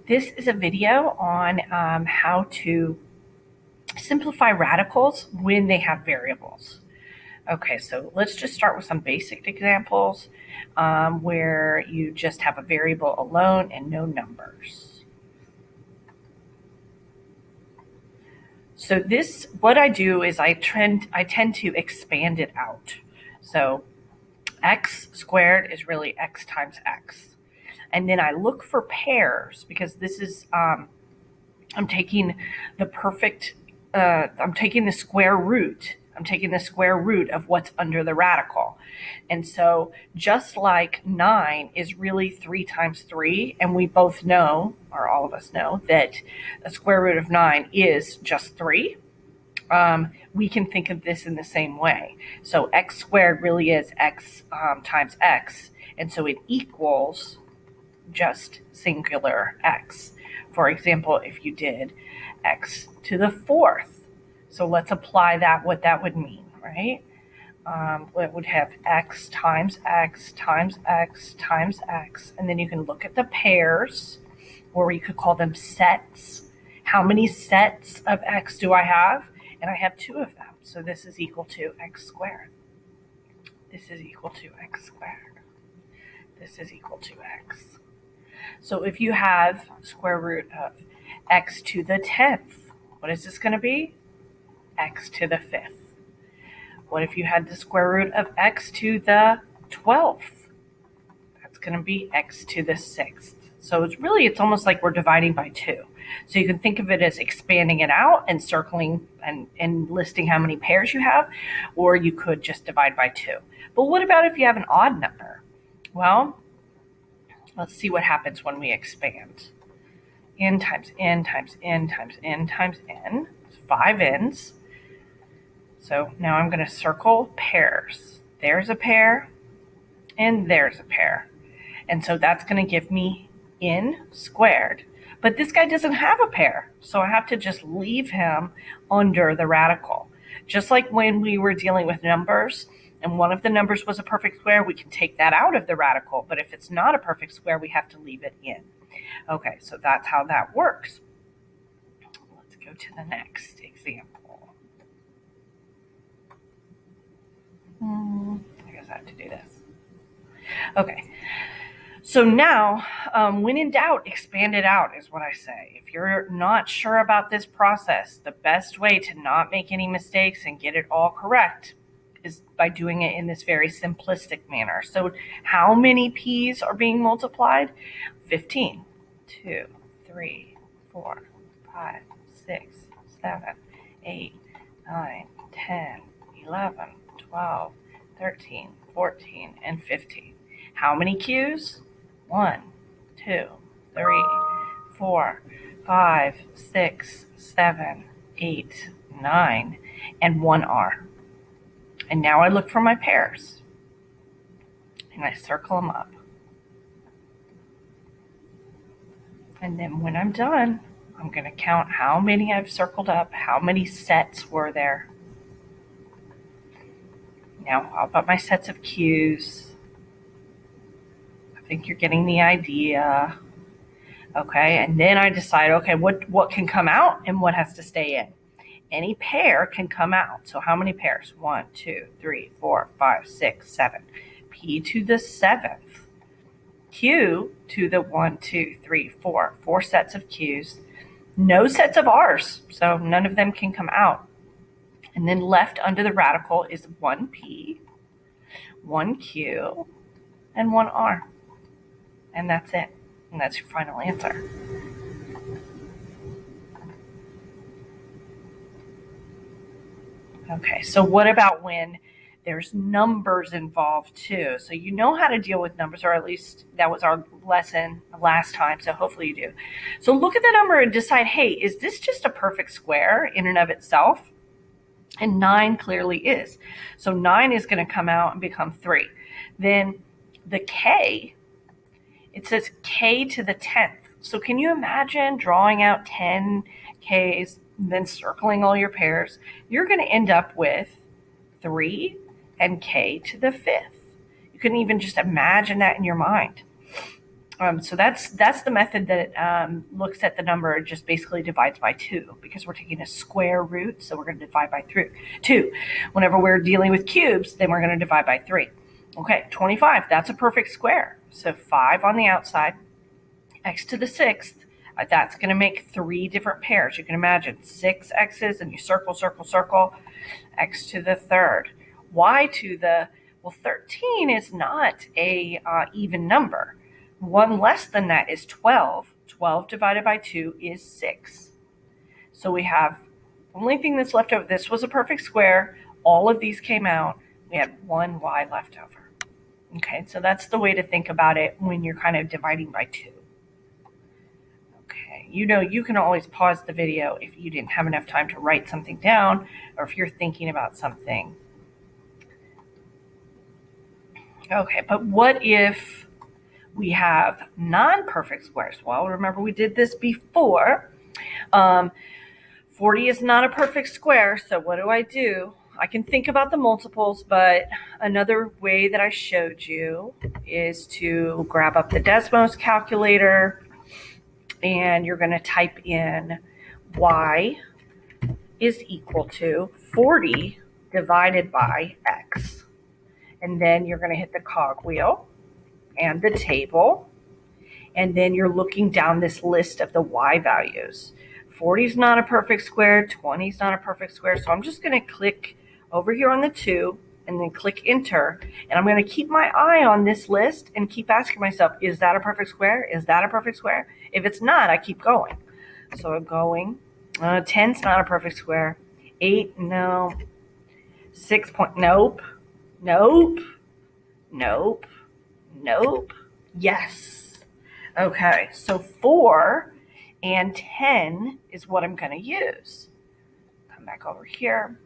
This is a video on how to simplify radicals when they have variables. Okay, so let's just start with some basic examples where you just have a variable alone and no numbers. So what I do is I tend to expand it out. So x squared is really x times x. And then I look for pairs because this is, I'm taking the square root. I'm taking the square root of what's under the radical. And so just like 9 is really 3 times 3, and we both know, or all of us know, that the square root of 9 is just 3, we can think of this in the same way. So x squared really is x times x, and so it equals just singular x. For example, if you did x to the 4th. So let's apply that, what that would mean, right? It would have x times x times x times x. And then you can look at the pairs, or you could call them sets. How many sets of x do I have? And I have 2 of them. So this is equal to x squared. This is equal to x squared. This is equal to x. So if you have square root of x to the 10th, what is this going to be? X to the 5th. What if you had the square root of x to the 12th? That's going to be x to the 6th. So it's almost like we're dividing by 2. So you can think of it as expanding it out and circling and listing how many pairs you have, or you could just divide by 2. But what about if you have an odd number? Well, let's see what happens when we expand. N times n times n times n times n. 5 n's. So now I'm going to circle pairs. There's a pair, and there's a pair. And so that's going to give me n squared. But this guy doesn't have a pair, so I have to just leave him under the radical. Just like when we were dealing with numbers, and one of the numbers was a perfect square, we can take that out of the radical. But if it's not a perfect square, we have to leave it in. Okay, so that's how that works. Let's go to the next example. I guess I have to do this. Okay, so now when in doubt, expand it out is what I say. If you're not sure about this process, the best way to not make any mistakes and get it all correct is by doing it in this very simplistic manner. So how many p's are being multiplied? 15. 2, 3, 4, 5, 6, 7, 8, 9, 10, 11, 12, 13, 14, and 15. How many q's? 1, 2, 3, 4, 5, 6, 7, 8, 9, and 1 r. And now I look for my pairs, and I circle them up. And then when I'm done, I'm going to count how many I've circled up, how many sets were there. Now, how about my sets of q's? I think you're getting the idea. Okay, and then I decide, okay, what can come out and what has to stay in? Any pair can come out. So how many pairs? 1, 2, 3, 4, 5, 6, 7. P to the 7th. Q to the 1, 2, 3, 4. 4 sets of q's. No sets of r's, so none of them can come out. And then left under the radical is 1p, 1q, and 1r. And that's it. And that's your final answer. Okay, so what about when there's numbers involved too? So you know how to deal with numbers, or at least that was our lesson last time, so hopefully you do. So look at the number and decide, hey, is this just a perfect square in and of itself? And 9 clearly is. So 9 is going to come out and become 3. Then the k, it says k to the 10th. So can you imagine drawing out 10 k's, then circling all your pairs? You're going to end up with 3 and k to the 5th. You can even just imagine that in your mind. So that's the method that looks at the number and just basically divides by 2 because we're taking a square root, so we're going to divide by 2. Whenever we're dealing with cubes, then we're going to divide by 3. Okay, 25, that's a perfect square. So 5 on the outside, x to the 6th, that's going to make 3 different pairs. You can imagine 6 x's and you circle, circle, circle, x to the 3rd, y to the, well, 13 is not a even number. 1 less than that is 12. 12 divided by 2 is 6. So we have, the only thing that's left over, this was a perfect square. All of these came out. We had 1 y left over. Okay, so that's the way to think about it when you're kind of dividing by 2. Okay, you can always pause the video if you didn't have enough time to write something down or if you're thinking about something. Okay, but what if we have non-perfect squares? Well, remember we did this before. 40 is not a perfect square, so what do? I can think about the multiples, but another way that I showed you is to grab up the Desmos calculator and you're going to type in y is equal to 40 divided by x. And then you're going to hit the cogwheel and the table, and then you're looking down this list of the y values. 40 is not a perfect square, 20 is not a perfect square, so I'm just going to click over here on the 2 and then click enter, and I'm going to keep my eye on this list and keep asking myself, is that a perfect square? Is that a perfect square? If it's not, I keep going. So I'm going, 10 is not a perfect square, 8, no, 6 point, nope, nope, nope, nope, yes. Okay, so 4 and 10 is what I'm going to use. Come back over here.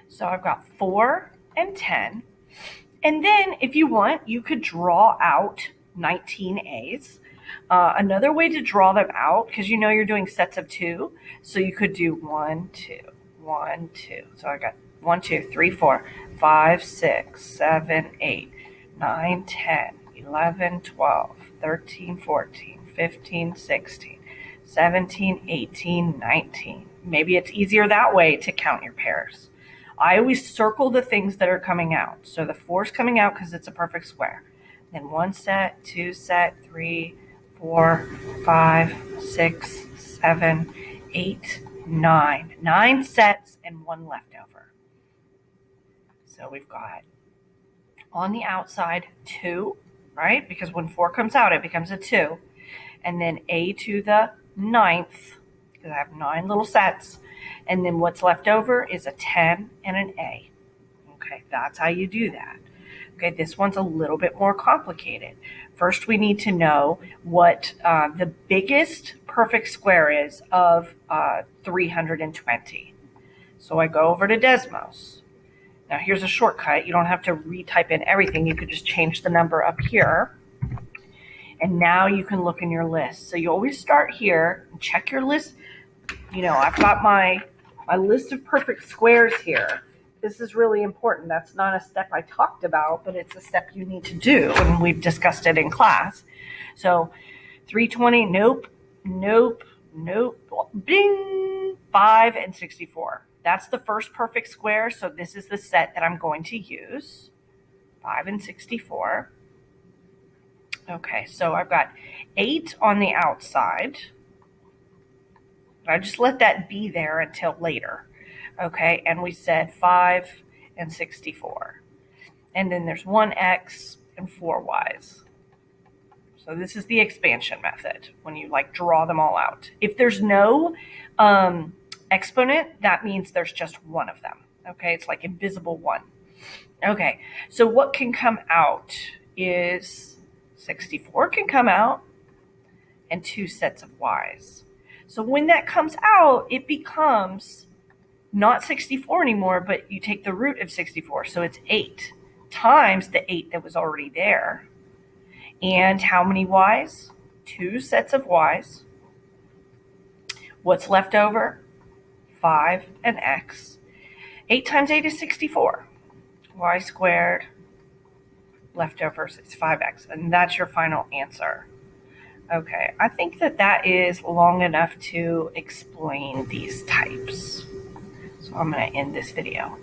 So I've got 4 and 10. And then if you want, you could draw out 19A's. Another way to draw them out, because you're doing sets of 2, so you could do 1, 2, 1, 2. So I got 1, 2, 3, 4, 5, 6, 7, 8, 9, 10, 11, 12, 13, 14, 15, 16, 17, 18, 19. Maybe it's easier that way to count your pairs. I always circle the things that are coming out. So the 4 is coming out because it's a perfect square. Then 1 set, 2 set, 3, 4, 5, 6, 7, 8, 9. 9 sets and 1 left over. So we've got on the outside 2, right? Because when 4 comes out, it becomes a 2. And then a to the 9th, because I have 9 little sets. And then what's left over is a 10 and an A. Okay, that's how you do that. Okay, this one's a little bit more complicated. First, we need to know what the biggest perfect square is of 320. So I go over to Desmos. Now here's a shortcut. You don't have to retype in everything. You could just change the number up here. And now you can look in your list. So you always start here and check your list. I've got my list of perfect squares here. This is really important. That's not a step I talked about, but it's a step you need to do, and we've discussed it in class. So 320, nope, nope, nope, bing, 5 and 64. That's the first perfect square, so this is the set that I'm going to use, 5 and 64. Okay, so I've got 8 on the outside. I just let that be there until later. Okay, and we said 5 and 64. And then there's 1x and 4 y's. So this is the expansion method, when you draw them all out. If there's no exponent, that means there's just one of them. Okay, it's like invisible 1. Okay, so what can come out is 64 can come out and 2 sets of y's. So when that comes out, it becomes not 64 anymore, but you take the root of 64. So it's 8 times the 8 that was already there. And how many y's? 2 sets of y's. What's left over? 5 and x. 8 times 8 is 64. Y squared leftovers is 5x, and that's your final answer. Okay, I think that that is long enough to explain these types. So I'm going to end this video.